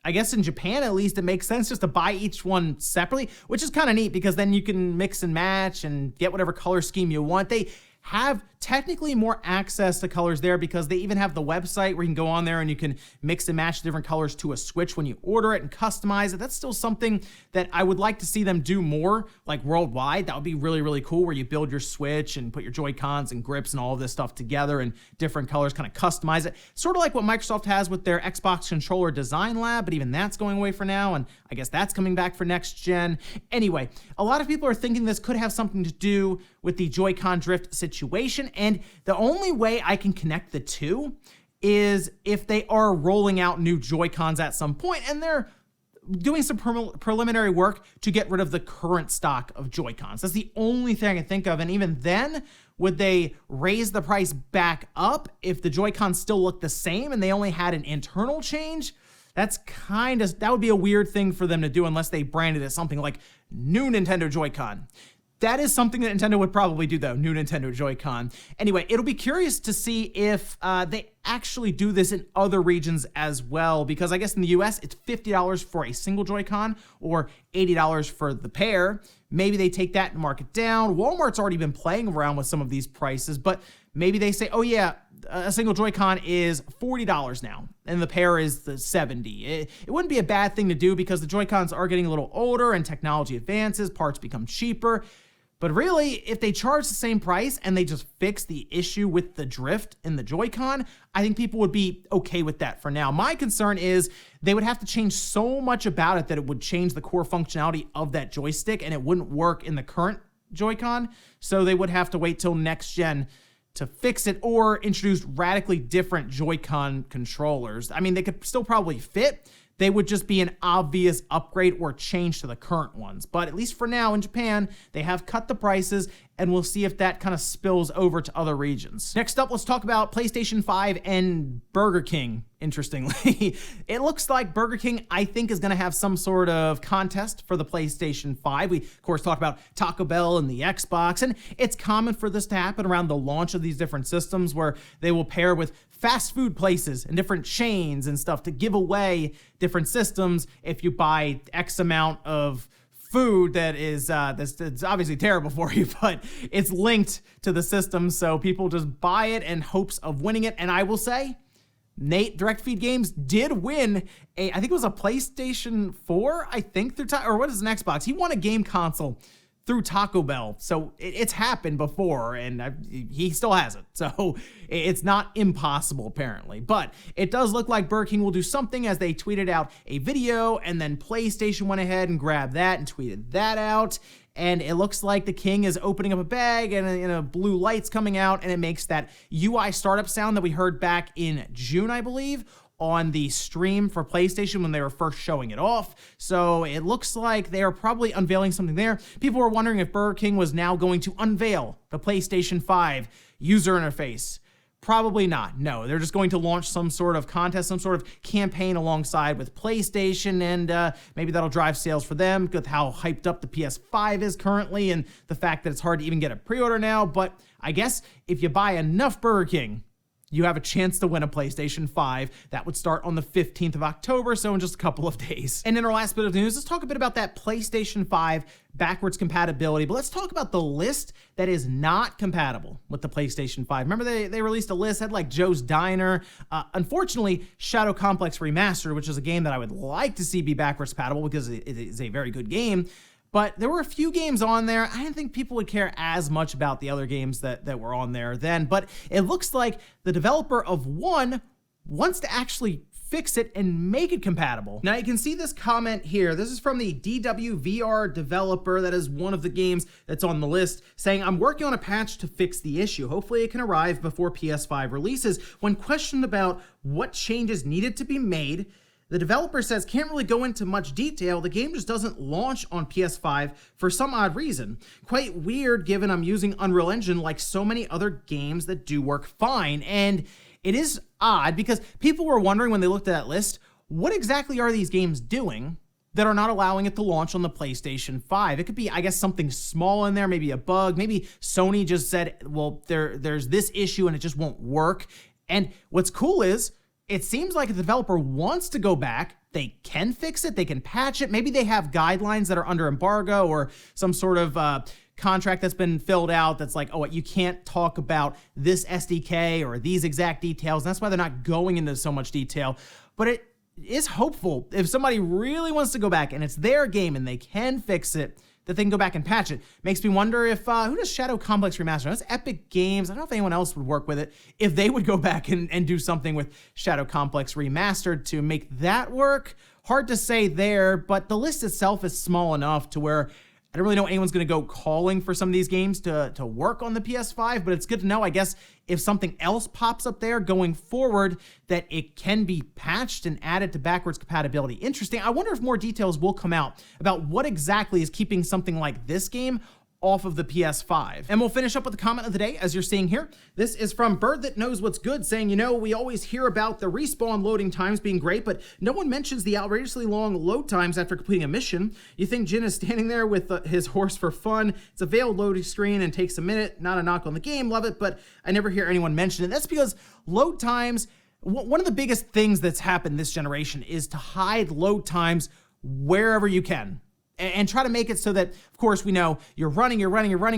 I guess in Japan, at least, it makes sense just to buy each one separately, which is kind of neat because then you can mix and match and get whatever color scheme you want. They have technically more access to colors there because they even have the website where you can go on there and you can mix and match different colors to a Switch when you order it and customize it. That's still something that I would like to see them do more, like worldwide. That would be really, really cool, where you build your Switch and put your Joy-Cons and grips and all of this stuff together in different colors, kind of customize it. Sort of like what Microsoft has with their Xbox Controller Design Lab, but even that's going away for now, and I guess that's coming back for next gen. Anyway, a lot of people are thinking this could have something to do with the Joy-Con drift situation, and the only way I can connect the two is if they are rolling out new Joy-Cons at some point, and they're doing some preliminary work to get rid of the current stock of Joy-Cons. That's the only thing I can think of, and even then, would they raise the price back up if the Joy-Cons still look the same and they only had an internal change? That would be a weird thing for them to do unless they branded it something like New Nintendo Joy-Con. That is something that Nintendo would probably do, though, New Nintendo Joy-Con. Anyway, it'll be curious to see if they actually do this in other regions as well, because I guess in the US, it's $50 for a single Joy-Con or $80 for the pair. Maybe they take that and mark it down. Walmart's already been playing around with some of these prices, but maybe they say, oh yeah, a single Joy-Con is $40 now, and the pair is the $70. It wouldn't be a bad thing to do because the Joy-Cons are getting a little older and technology advances, parts become cheaper. But really, if they charge the same price and they just fix the issue with the drift in the Joy-Con, I think people would be okay with that for now. My concern is they would have to change so much about it that it would change the core functionality of that joystick and it wouldn't work in the current Joy-Con. So they would have to wait till next gen to fix it or introduce radically different Joy-Con controllers. I mean, they could still probably fit. They would just be an obvious upgrade or change to the current ones. But at least for now in Japan, they have cut the prices and we'll see if that kind of spills over to other regions. Next up, let's talk about PlayStation 5 and Burger King. Interestingly, it looks like Burger King, I think, is going to have some sort of contest for the PlayStation 5. We, of course, talk about Taco Bell and the Xbox, and it's common for this to happen around the launch of these different systems where they will pair with fast food places and different chains and stuff to give away different systems if you buy X amount of food that is that's obviously terrible for you, but it's linked to the system, so people just buy it in hopes of winning it. And I will say, Nate, Direct Feed Games did win I think it was a PlayStation 4, I think, or what is an Xbox? He won a game console through Taco Bell. So it's happened before, and he still has it. So it's not impossible, apparently. But it does look like Burger King will do something, as they tweeted out a video, and then PlayStation went ahead and grabbed that and tweeted that out. And it looks like the King is opening up a bag, and a blue light's coming out, and it makes that UI startup sound that we heard back in June, I believe, on the stream for PlayStation when they were first showing it off. So it looks like they are probably unveiling something there. People were wondering if Burger King was now going to unveil the PlayStation 5 user interface. Probably not. No, they're just going to launch some sort of contest, some sort of campaign alongside with PlayStation, and maybe that'll drive sales for them with how hyped up the PS5 is currently and the fact that it's hard to even get a pre-order now. But I guess if you buy enough Burger King, you have a chance to win a PlayStation 5. That would start on the 15th of October, so in just a couple of days. And in our last bit of news, let's talk a bit about that PlayStation 5 backwards compatibility, but let's talk about the list that is not compatible with the PlayStation 5. Remember they released a list, had like Joe's Diner. Unfortunately, Shadow Complex Remastered, which is a game that I would like to see be backwards compatible because it is a very good game. But there were a few games on there. I didn't think people would care as much about the other games that were on there then, but it looks like the developer of one wants to actually fix it and make it compatible. Now you can see this comment here. This is from the DWVR developer. That is one of the games that's on the list, saying, "I'm working on a patch to fix the issue. Hopefully it can arrive before PS5 releases." When questioned about what changes needed to be made, the developer says, "Can't really go into much detail. The game just doesn't launch on PS5 for some odd reason. Quite weird given I'm using Unreal Engine like so many other games that do work fine." And it is odd because people were wondering when they looked at that list, what exactly are these games doing that are not allowing it to launch on the PlayStation 5? It could be, I guess, something small in there, maybe a bug. Maybe Sony just said, well, there's this issue and it just won't work. And what's cool is, it seems like if the developer wants to go back, they can fix it, they can patch it. Maybe they have guidelines that are under embargo or some sort of contract that's been filled out that's like, oh, you can't talk about this SDK or these exact details. And that's why they're not going into so much detail. But it is hopeful if somebody really wants to go back and it's their game and they can fix it, that they can go back and patch it. Makes me wonder if, who does Shadow Complex Remastered? That's Epic Games. I don't know if anyone else would work with it, if they would go back and do something with Shadow Complex Remastered to make that work. Hard to say there, but the list itself is small enough to where I don't really know anyone's going to go calling for some of these games to work on the PS5, but it's good to know, I guess, if something else pops up there going forward, that it can be patched and added to backwards compatibility. Interesting. I wonder if more details will come out about what exactly is keeping something like this game off of the PS5. And we'll finish up with the comment of the day, as you're seeing here. This is from Bird That Knows What's Good, saying, we always hear about the respawn loading times being great, but no one mentions the outrageously long load times after completing a mission. You think Jin is standing there with his horse for fun. It's a veiled loading screen and takes a minute. Not a knock on the game, love it, but I never hear anyone mention it. That's because load times, one of the biggest things that's happened this generation is to hide load times wherever you can. And try to make it so that, of course, we know you're running,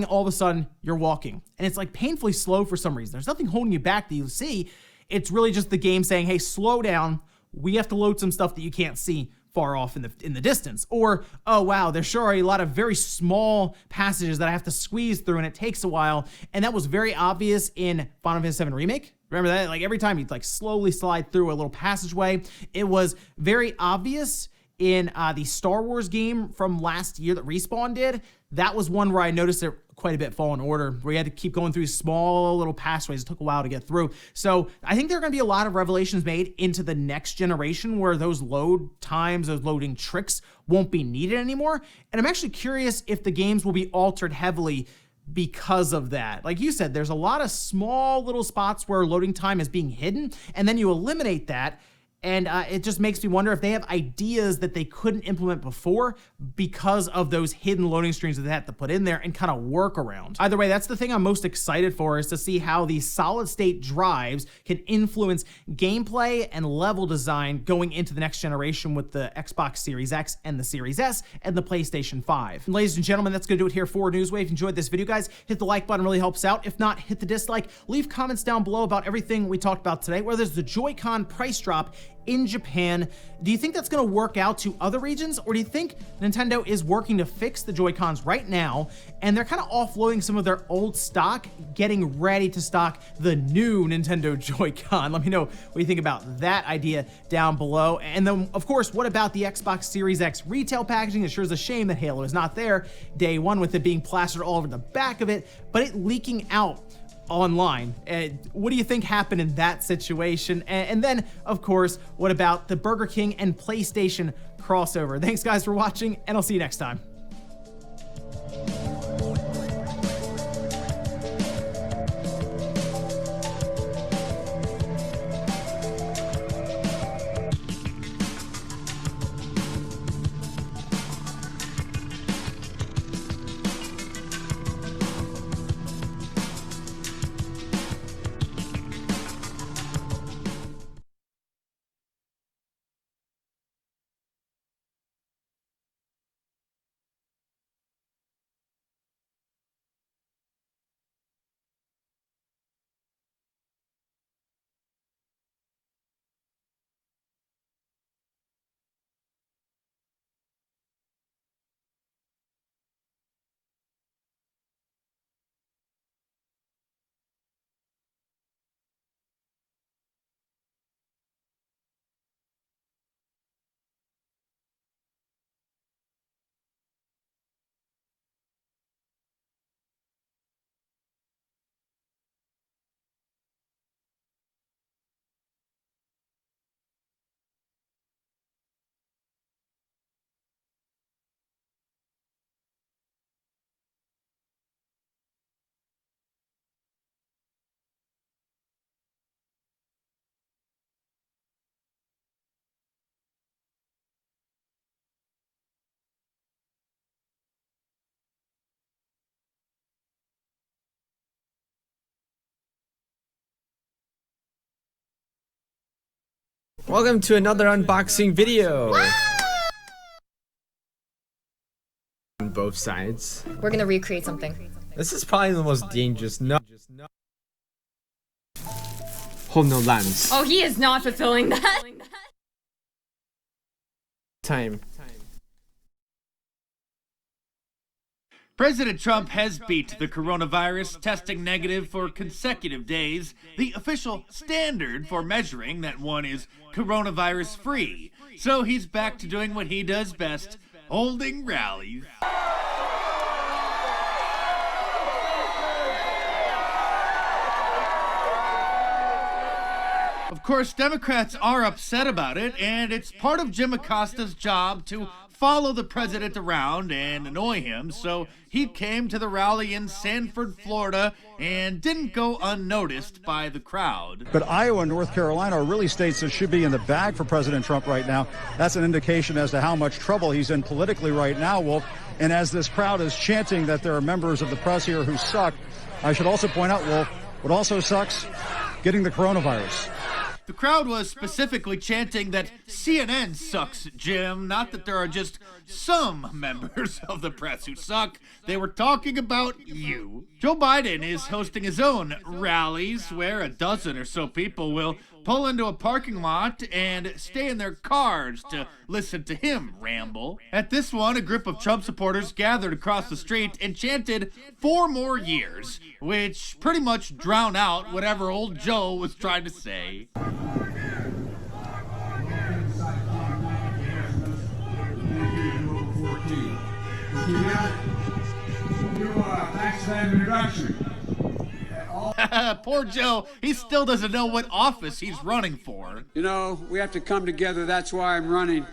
all of a sudden you're walking. And it's like painfully slow for some reason. There's nothing holding you back that you see. It's really just the game saying, hey, slow down. We have to load some stuff that you can't see far off in the distance. Or, oh, wow, there sure are a lot of very small passages that I have to squeeze through and it takes a while. And that was very obvious in Final Fantasy VII Remake. Remember that? Like every time you'd like slowly slide through a little passageway, it was very obvious. In the Star Wars game from last year that Respawn did, that was one where I noticed it quite a bit Fallen Order, where you had to keep going through small little passageways. It took a while to get through. So I think there are going to be a lot of revelations made into the next generation where those load times, those loading tricks won't be needed anymore. And I'm actually curious if the games will be altered heavily because of that. Like you said, there's a lot of small little spots where loading time is being hidden, and then you eliminate that. And it just makes me wonder if they have ideas that they couldn't implement before because of those hidden loading screens that they have to put in there and kind of work around. Either way, that's the thing I'm most excited for, is to see how these solid state drives can influence gameplay and level design going into the next generation with the Xbox Series X and the Series S and the PlayStation 5. And ladies and gentlemen, that's going to do it here for Newswave. If you enjoyed this video, guys, hit the like button, really helps out. If not, hit the dislike. Leave comments down below about everything we talked about today, whether there's the Joy-Con price drop in Japan. Do you think that's going to work out to other regions, or do you think Nintendo is working to fix the Joy-Cons right now and they're kind of offloading some of their old stock, getting ready to stock the new Nintendo Joy-Con? Let me know what you think about that idea down below. And then, of course, what about the Xbox Series X retail packaging? It sure is a shame that Halo is not there day one, with it being plastered all over the back of it, but it leaking out online. What do you think happened in that situation? And then, of course, what about the Burger King and PlayStation crossover? Thanks, guys, for watching, and I'll see you next time. Welcome to another unboxing video. On both sides. We're gonna recreate something. This is probably the most dangerous. No. Hold no lands. Oh, he is not fulfilling that. Time. President Trump has beat the coronavirus, testing negative for consecutive days, the official standard for measuring that one is coronavirus-free. So he's back to doing what he does best, holding rallies. Of course, Democrats are upset about it, and it's part of Jim Acosta's job to follow the president around and annoy him, so he came to the rally in Sanford, Florida, and didn't go unnoticed by the crowd. But Iowa and North Carolina are really states that should be in the bag for President Trump right now. That's an indication as to how much trouble he's in politically right now, Wolf. And as this crowd is chanting that there are members of the press here who suck, I should also point out, Wolf, what also sucks, getting the coronavirus. The crowd was specifically chanting that CNN sucks, Jim, not that there are just some members of the press who suck. They were talking about you. Joe Biden is hosting his own rallies where a dozen or so people will pull into a parking lot and stay in their cars to listen to him ramble. At this one, a group of Trump supporters gathered across the street and chanted 4 more years, which pretty much drowned out whatever old Joe was trying to say. Thanks for that introduction. Poor Joe, he still doesn't know what office he's running for. You know, we have to come together. That's why I'm running.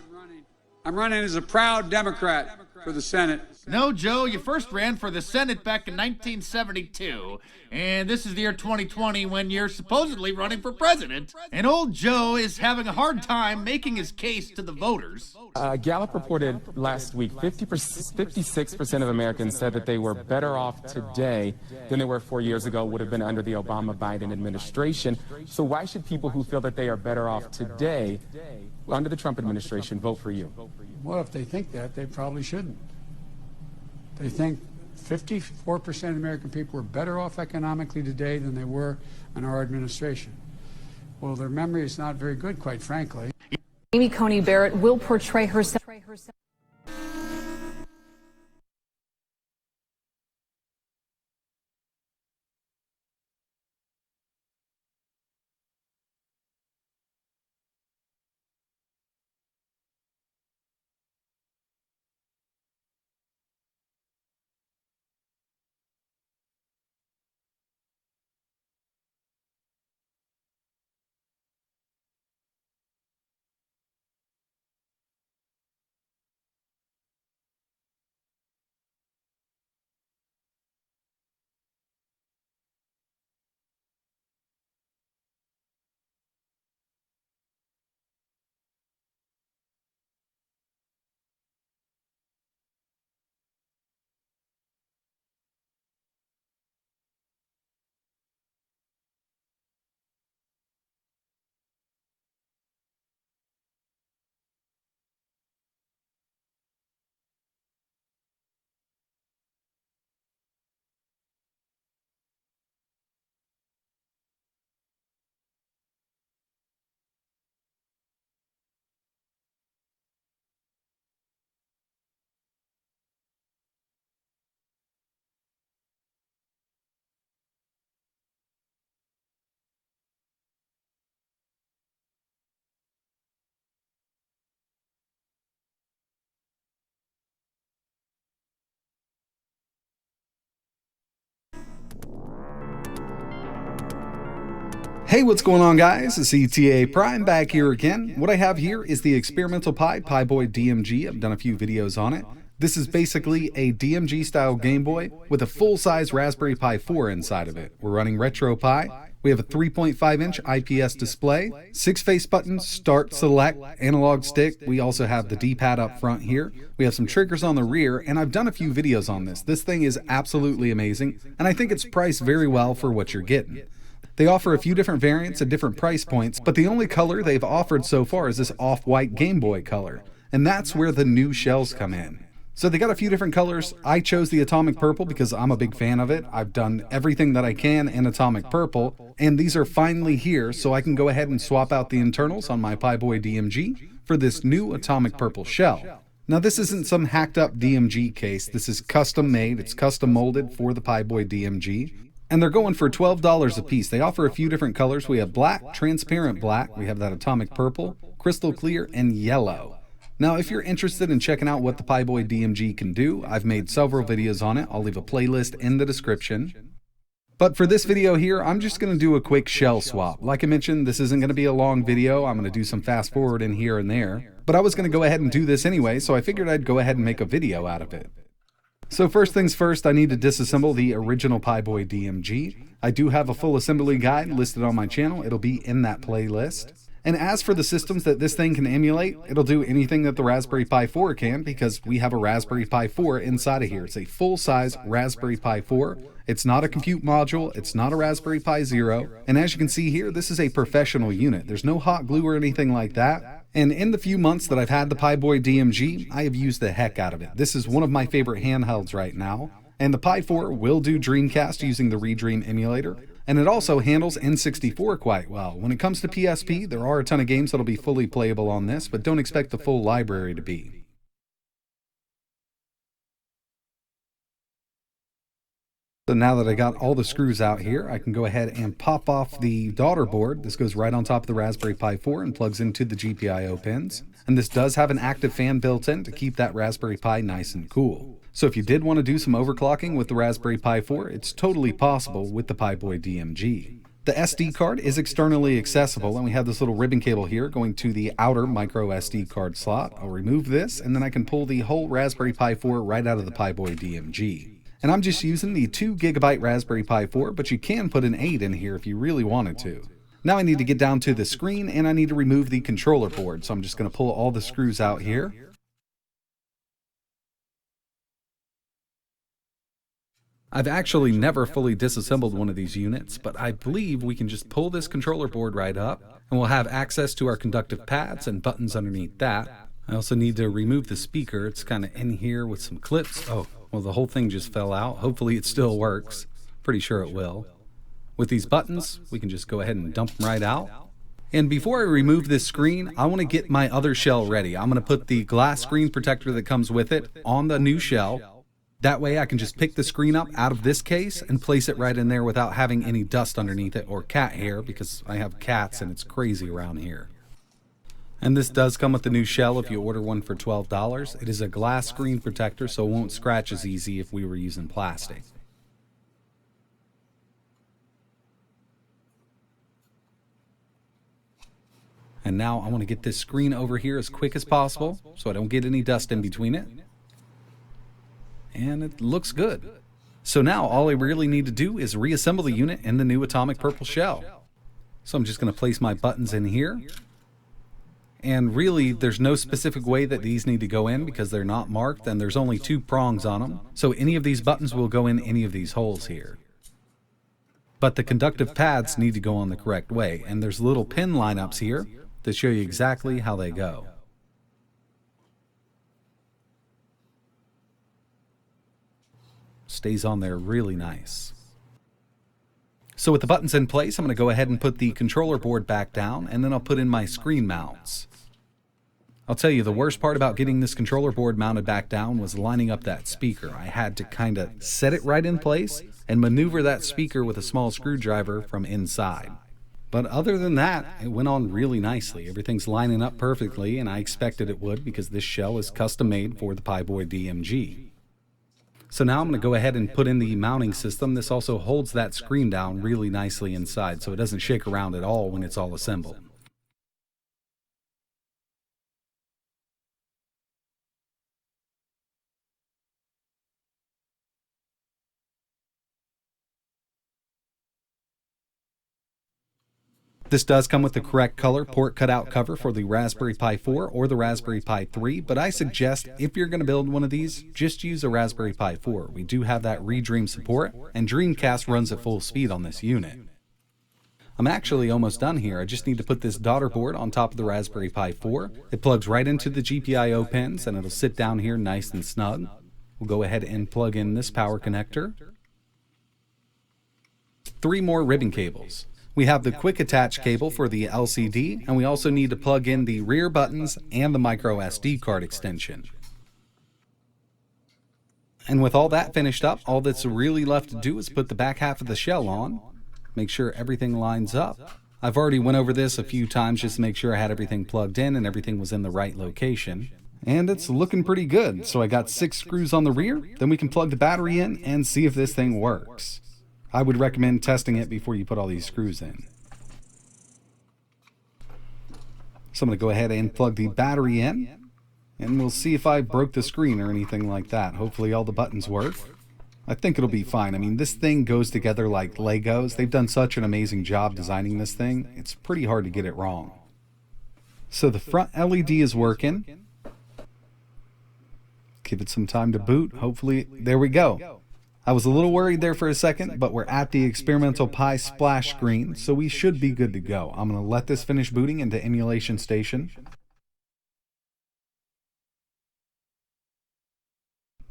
I'm running as a proud Democrat for the Senate. No, Joe, you first ran for the Senate back in 1972, and this is the year 2020 when you're supposedly running for president. And old Joe is having a hard time making his case to the voters. Gallup reported last week 56% of Americans said that they were better off today than they were 4 years ago, would have been under the Obama-Biden administration. So why should people who feel that they are better off today under the Trump administration vote for you? Well, if they think that, they probably shouldn't. They think 54% of American people are better off economically today than they were in our administration. Well, their memory is not very good, quite frankly. Amy Coney Barrett will portray herself. Hey, what's going on, guys? It's ETA Prime back here again. What I have here is the Experimental Pi Boy DMG. I've done a few videos on it. This is basically a DMG style Game Boy with a full-size Raspberry Pi 4 inside of it. We're running RetroPie. We have a 3.5-inch IPS display, 6 face buttons, start, select, analog stick. We also have the D-pad up front here. We have some triggers on the rear, and I've done a few videos on this. This thing is absolutely amazing, and I think it's priced very well for what you're getting. They offer a few different variants at different price points, but the only color they've offered so far is this off-white Game Boy color, and that's where the new shells come in. So they got a few different colors. I chose the Atomic Purple because I'm a big fan of it. I've done everything that I can in Atomic Purple, and these are finally here, so I can go ahead and swap out the internals on my Pi Boy DMG for this new Atomic Purple shell. Now, this isn't some hacked up DMG case. This is custom made. It's custom molded for the Pi Boy DMG. And they're going for $12 a piece. They offer a few different colors. We have black, transparent black, we have that Atomic Purple, crystal clear, and yellow. Now, if you're interested in checking out what the Pi Boy DMG can do, I've made several videos on it. I'll leave a playlist in the description. But for this video here, I'm just going to do a quick shell swap. Like I mentioned, this isn't going to be a long video. I'm going to do some fast forward in here and there. But I was going to go ahead and do this anyway, so I figured I'd go ahead and make a video out of it. So first things first, I need to disassemble the original Pi Boy DMG. I do have a full assembly guide listed on my channel. It'll be in that playlist. And as for the systems that this thing can emulate, it'll do anything that the Raspberry Pi 4 can because we have a Raspberry Pi 4 inside of here. It's a full-size Raspberry Pi 4. It's not a compute module, it's not a Raspberry Pi Zero. And as you can see here, this is a professional unit. There's no hot glue or anything like that. And in the few months that I've had the Pi Boy DMG, I have used the heck out of it. This is one of my favorite handhelds right now. And the Pi 4 will do Dreamcast using the ReDream emulator. And it also handles N64 quite well. When it comes to PSP, there are a ton of games that'll be fully playable on this, but don't expect the full library to be. So now that I got all the screws out here, I can go ahead and pop off the daughter board. This goes right on top of the Raspberry Pi 4 and plugs into the GPIO pins. And this does have an active fan built in to keep that Raspberry Pi nice and cool. So if you did want to do some overclocking with the Raspberry Pi 4, it's totally possible with the Pi Boy DMG. The SD card is externally accessible, and we have this little ribbon cable here going to the outer micro SD card slot. I'll remove this, and then I can pull the whole Raspberry Pi 4 right out of the Piboy DMG. And I'm just using the 2 GB Raspberry Pi 4, but you can put an 8 in here if you really wanted to. Now I need to get down to the screen, and I need to remove the controller board, so I'm just going to pull all the screws out here. I've actually never fully disassembled one of these units, but I believe we can just pull this controller board right up, and we'll have access to our conductive pads and buttons underneath that. I also need to remove the speaker. It's kind of in here with some clips. Oh, well, the whole thing just fell out. Hopefully it still works. Pretty sure it will. With these buttons, we can just go ahead and dump them right out. And before I remove this screen, I want to get my other shell ready. I'm going to put the glass screen protector that comes with it on the new shell. That way I can just pick the screen up out of this case and place it right in there without having any dust underneath it or cat hair, because I have cats and it's crazy around here. And this does come with the new shell if you order one for $12. It is a glass screen protector, so it won't scratch as easy if we were using plastic. And now I want to get this screen over here as quick as possible so I don't get any dust in between it. And it looks good. So now all I really need to do is reassemble the unit in the new atomic purple shell. So I'm just going to place my buttons in here. And really, there's no specific way that these need to go in because they're not marked, and there's only 2 prongs on them. So any of these buttons will go in any of these holes here. But the conductive pads need to go on the correct way, and there's little pin lineups here to show you exactly how they go. Stays on there really nice. So with the buttons in place, I'm going to go ahead and put the controller board back down, and then I'll put in my screen mounts. I'll tell you, the worst part about getting this controller board mounted back down was lining up that speaker. I had to kind of set it right in place and maneuver that speaker with a small screwdriver from inside. But other than that, it went on really nicely. Everything's lining up perfectly, and I expected it would because this shell is custom made for the Piboy DMG. So now I'm going to go ahead and put in the mounting system. This also holds that screen down really nicely inside, so it doesn't shake around at all when it's all assembled. This does come with the correct color port cutout cover for the Raspberry Pi 4 or the Raspberry Pi 3, but I suggest if you're going to build one of these, just use a Raspberry Pi 4. We do have that Redream support, and Dreamcast runs at full speed on this unit. I'm actually almost done here. I just need to put this daughter board on top of the Raspberry Pi 4. It plugs right into the GPIO pins, and it'll sit down here nice and snug. We'll go ahead and plug in this power connector. 3 more ribbon cables. We have the quick attach cable for the LCD, and we also need to plug in the rear buttons and the micro SD card extension. And with all that finished up, all that's really left to do is put the back half of the shell on, make sure everything lines up. I've already went over this a few times just to make sure I had everything plugged in and everything was in the right location. And it's looking pretty good. So I got 6 screws on the rear, then we can plug the battery in and see if this thing works. I would recommend testing it before you put all these screws in. So I'm going to go ahead and plug the battery in, and we'll see if I broke the screen or anything like that. Hopefully all the buttons work. I think it'll be fine. I mean, this thing goes together like Legos. They've done such an amazing job designing this thing. It's pretty hard to get it wrong. So the front LED is working. Give it some time to boot. Hopefully, there we go. I was a little worried there for a second, but we're at the experimental Pi splash screen, so we should be good to go. I'm going to let this finish booting into Emulation Station.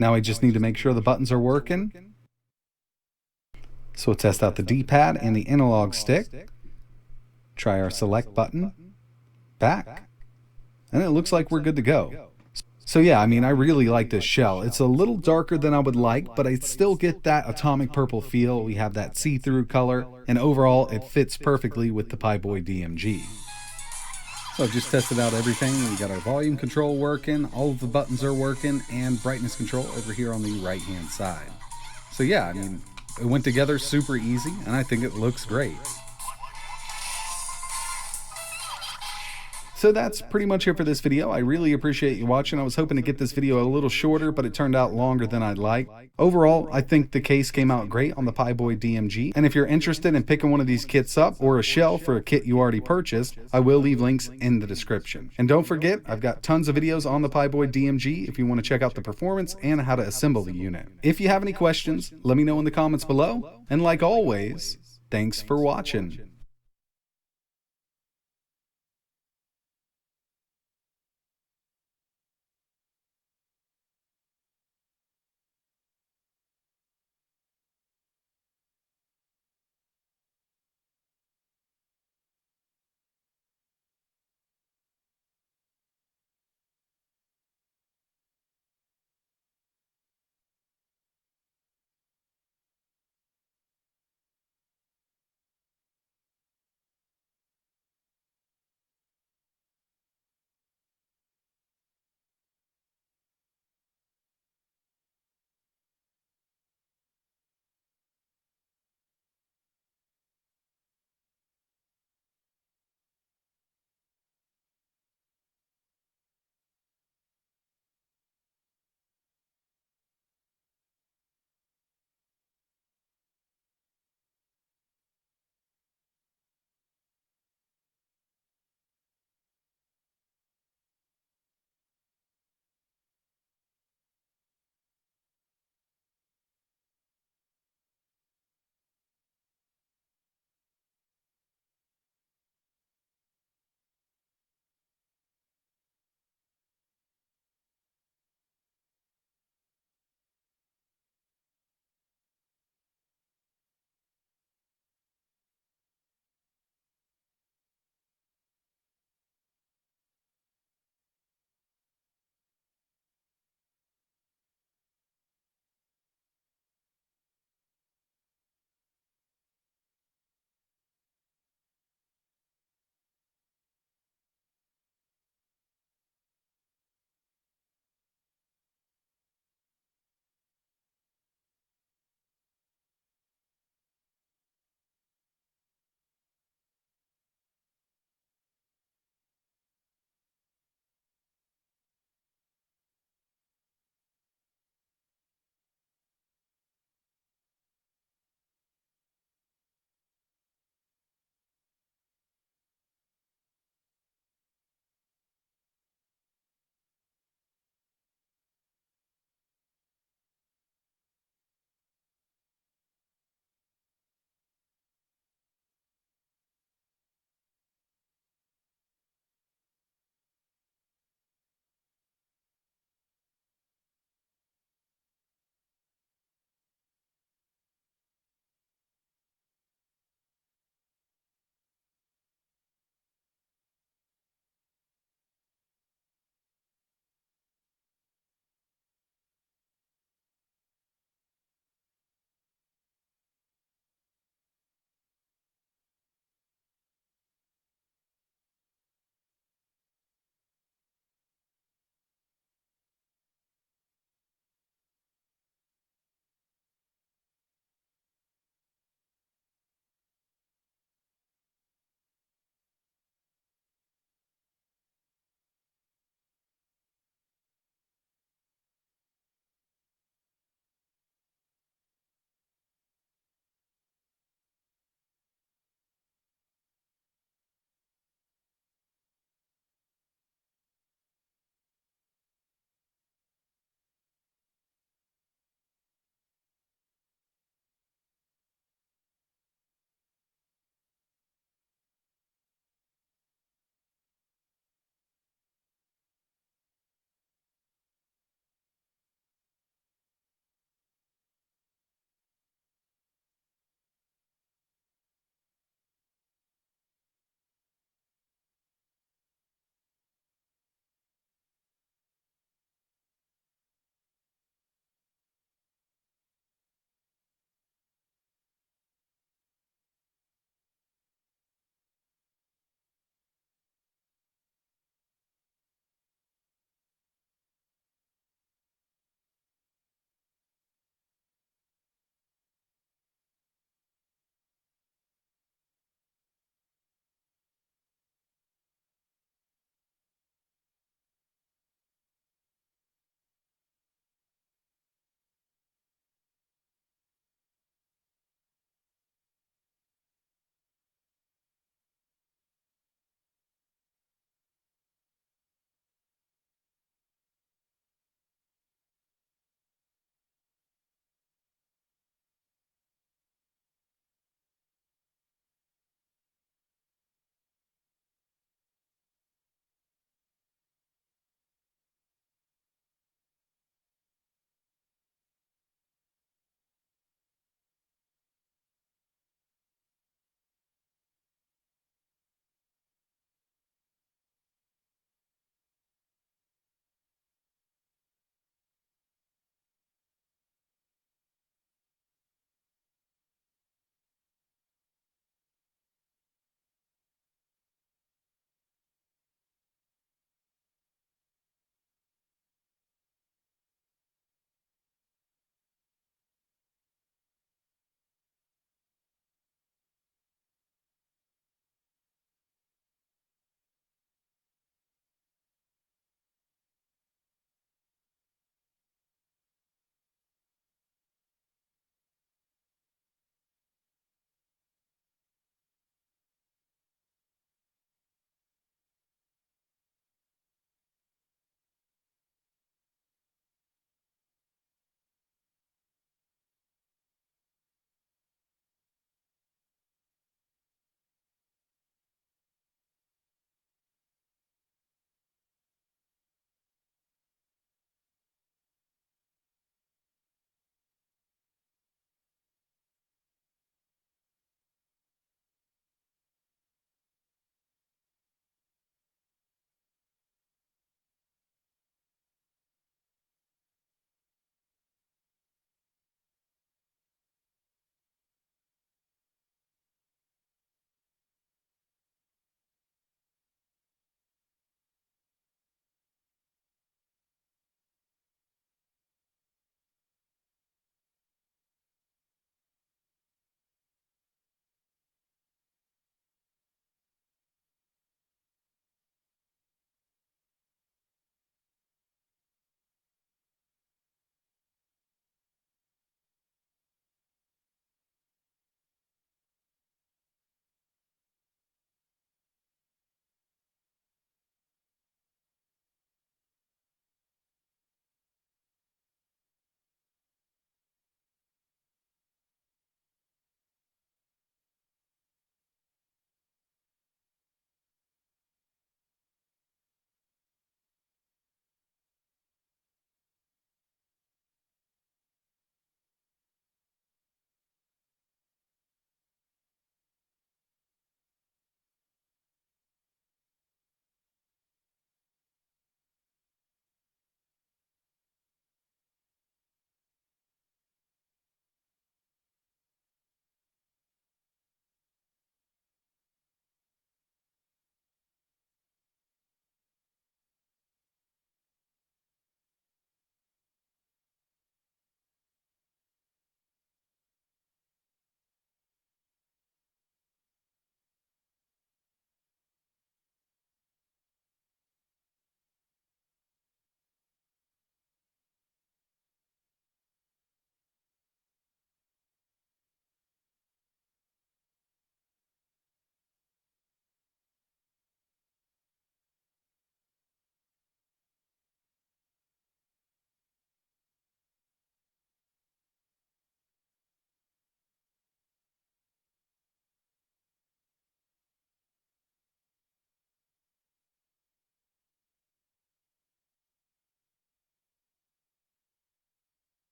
Now I just need to make sure the buttons are working. So we'll test out the D-pad and the analog stick. Try our select button. Back. And it looks like we're good to go. So yeah, I mean, I really like this shell. It's a little darker than I would like, but I still get that atomic purple feel. We have that see-through color, and overall, it fits perfectly with the Piboy DMG. So I've just tested out everything. We got our volume control working, all of the buttons are working, and brightness control over here on the right-hand side. So yeah, I mean, it went together super easy, and I think it looks great. So that's pretty much it for this video. I really appreciate you watching. I was hoping to get this video a little shorter, but it turned out longer than I'd like. Overall, I think the case came out great on the Pieboy DMG, and if you're interested in picking one of these kits up or a shell for a kit you already purchased, I will leave links in the description. And don't forget, I've got tons of videos on the Pieboy DMG if you want to check out the performance and how to assemble the unit. If you have any questions, let me know in the comments below, and like always, thanks for watching.